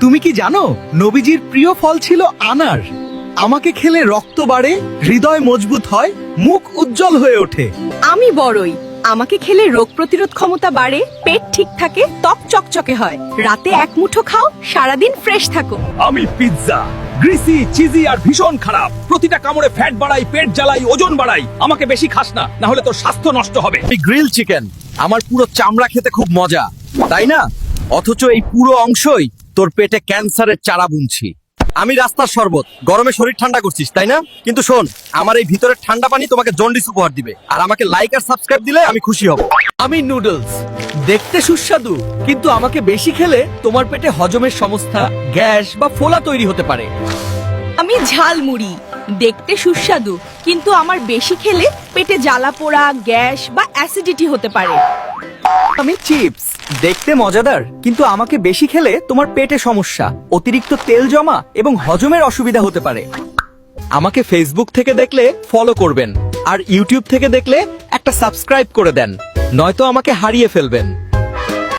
তুমি কি জানো নবীজির প্রিয় ফল ছিল আনার? আমাকে খেলে রক্ত বাড়ে, হৃদয় মজবুত হয়, মুখ উজ্জ্বল হয়ে ওঠে। আমি বড়ই, আমাকে খেলে রোগ প্রতিরোধ ক্ষমতা বাড়ে, পেট ঠিক থাকে, ত্বক চকচকে হয়। রাতে এক মুঠো খাও, সারাদিন ফ্রেশ থাকো। আমি পিৎজা, গ্রিসি, চিজি আর ভীষণ খারাপ। প্রতিটা কামড়ে ফ্যাট বাড়াই, পেট জ্বালাই, ওজন বাড়াই। আমাকে বেশি খাস না, না হলে তোর স্বাস্থ্য নষ্ট হবে। এই গ্রিল চিকেন, আমার পুরো চামড়া খেতে খুব মজা, তাই না? অথচ এই পুরো অংশই তোর পেটে ক্যান্সারের চারা বুনছি। আমি রাস্তার শরবত, গরমে শরীর ঠান্ডা করছিস, তাই না? কিন্তু শোন, আমার এই ভিতরের ঠান্ডা পানি তোমাকে জন্ডিস উপহার দিবে, আর আমাকে লাইক আর সাবস্ক্রাইব দিলে আমি খুশি হব। আমি নুডলস, দেখতে সুস্বাদু, কিন্তু আমাকে বেশি খেলে তোমার পেটে হজমের সমস্যা, গ্যাস বা ফোলা তৈরি হতে পারে। আমি ঝালমুড়ি, দেখতে সুস্বাদু, কিন্তু আমার বেশি খেলে পেটে জ্বালা পোড়া, গ্যাস বা অ্যাসিডিটি হতে পারে। আমি চিপস, দেখতে মজাদার, কিন্তু আমাকে বেশি খেলে তোমার পেটে সমস্যা, অতিরিক্ত তেল জমা এবং হজমের অসুবিধা হতে পারে। আমাকে ফেসবুক থেকে দেখলে ফলো করবেন, আর ইউটিউব থেকে দেখলে একটা সাবস্ক্রাইব করে দেন, নয়তো আমাকে হারিয়ে ফেলবেন।